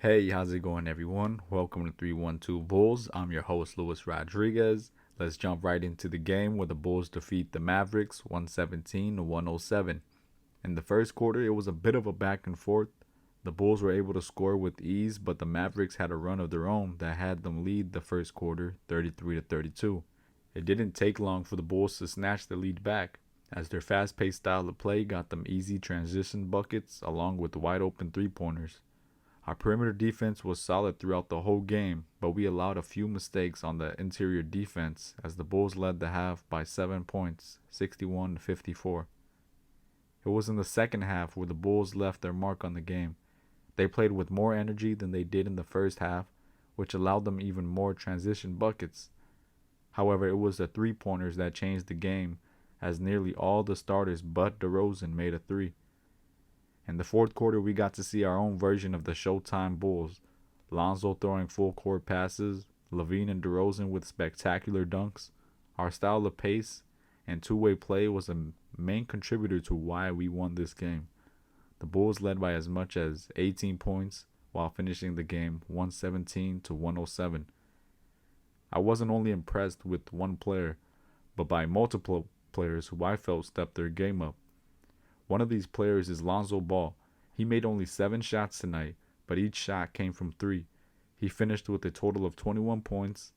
Hey, how's it going, everyone? Welcome to 312 Bulls. I'm your host, Luis Rodriguez. Let's jump right into the game where the Bulls defeat the Mavericks 117 to 107. In the first quarter, it was a bit of a back and forth. The Bulls were able to score with ease, but the Mavericks had a run of their own that had them lead the first quarter 33 to 32. It didn't take long for the Bulls to snatch the lead back, as their fast-paced style of play got them easy transition buckets along with wide open three-pointers. Our perimeter defense was solid throughout the whole game, but we allowed a few mistakes on the interior defense as the Bulls led the half by 7 points, 61 to 54. It was in the second half where the Bulls left their mark on the game. They played with more energy than they did in the first half, which allowed them even more transition buckets. However, it was the three-pointers that changed the game, as nearly all the starters but DeRozan made a three. In the fourth quarter, we got to see our own version of the Showtime Bulls. Lonzo throwing full court passes, Lavine and DeRozan with spectacular dunks. Our style of pace and two-way play was a main contributor to why we won this game. The Bulls led by as much as 18 points while finishing the game 117 to 107. I wasn't only impressed with one player, but by multiple players who I felt stepped their game up. One of these players is Lonzo Ball. He made only 7 shots tonight, but each shot came from 3. He finished with a total of 21 points.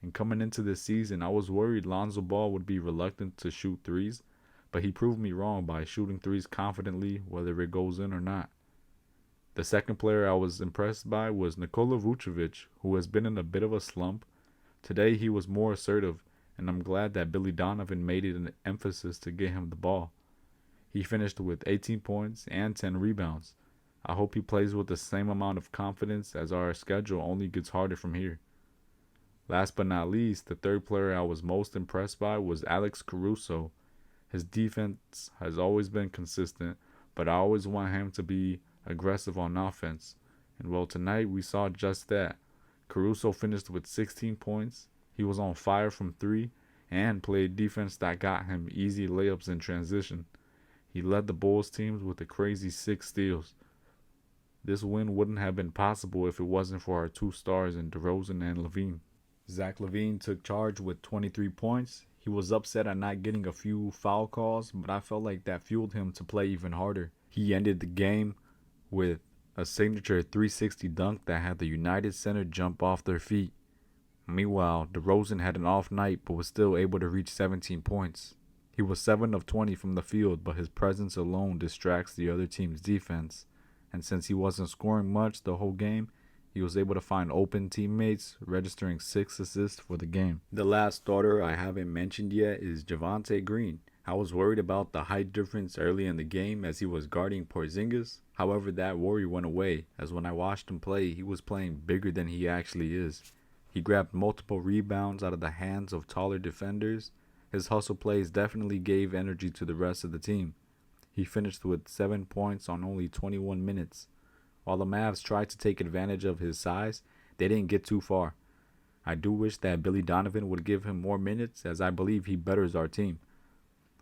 And coming into this season, I was worried Lonzo Ball would be reluctant to shoot threes, but he proved me wrong by shooting threes confidently whether it goes in or not. The second player I was impressed by was Nikola Vutrevich, who has been in a bit of a slump. Today he was more assertive, and I'm glad that Billy Donovan made it an emphasis to get him the ball. He finished with 18 points and 10 rebounds. I hope he plays with the same amount of confidence as our schedule only gets harder from here. Last but not least, the third player I was most impressed by was Alex Caruso. His defense has always been consistent, but I always want him to be aggressive on offense. And well, tonight we saw just that. Caruso finished with 16 points. He was on fire from 3 and played defense that got him easy layups in transition. He led the Bulls teams with a crazy 6 steals. This win wouldn't have been possible if it wasn't for our 2 stars in DeRozan and Lavine. Zach Lavine took charge with 23 points. He was upset at not getting a few foul calls, but I felt like that fueled him to play even harder. He ended the game with a signature 360 dunk that had the United Center jump off their feet. Meanwhile, DeRozan had an off night but was still able to reach 17 points. He was 7 of 20 from the field, but his presence alone distracts the other team's defense. And since he wasn't scoring much the whole game, he was able to find open teammates, registering 6 assists for the game. The last starter I haven't mentioned yet is Javonte Green. I was worried about the height difference early in the game as he was guarding Porzingis. However, that worry went away, as when I watched him play, he was playing bigger than he actually is. He grabbed multiple rebounds out of the hands of taller defenders. His hustle plays definitely gave energy to the rest of the team. He finished with 7 points on only 21 minutes. While the Mavs tried to take advantage of his size, they didn't get too far. I do wish that Billy Donovan would give him more minutes, as I believe he betters our team.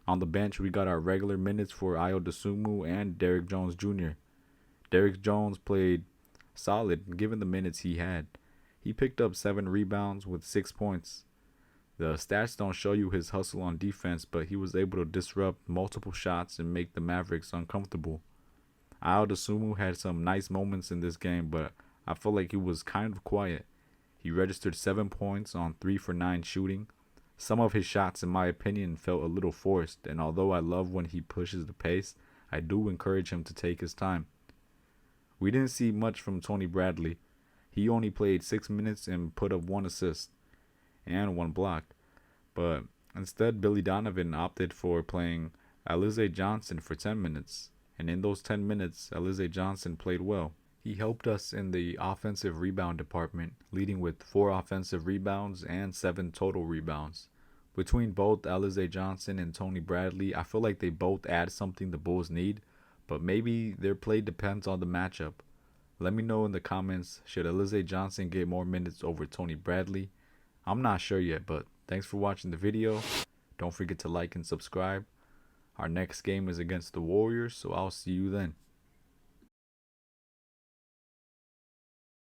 On the bench, we got our regular minutes for Ayo Dosunmu and Derrick Jones Jr. Derrick Jones played solid given the minutes he had. He picked up 7 rebounds with 6 points. The stats don't show you his hustle on defense, but he was able to disrupt multiple shots and make the Mavericks uncomfortable. Ayo Dosunmu had some nice moments in this game, but I felt like he was kind of quiet. He registered 7 points on 3 for 9 shooting. Some of his shots, in my opinion, felt a little forced, and although I love when he pushes the pace, I do encourage him to take his time. We didn't see much from Tony Bradley. He only played 6 minutes and put up 1 assist and 1 block, but instead Billy Donovan opted for playing Alize Johnson for 10 minutes, and in those 10 minutes Alize Johnson played well. He helped us in the offensive rebound department, leading with 4 offensive rebounds and 7 total rebounds. Between both Alize Johnson and Tony Bradley, I feel like they both add something the Bulls need, but maybe their play depends on the matchup. Let me know in the comments, should Alize Johnson get more minutes over Tony Bradley? I'm not sure yet, but thanks for watching the video. Don't forget to like and subscribe. Our next game is against the Warriors, so I'll see you then.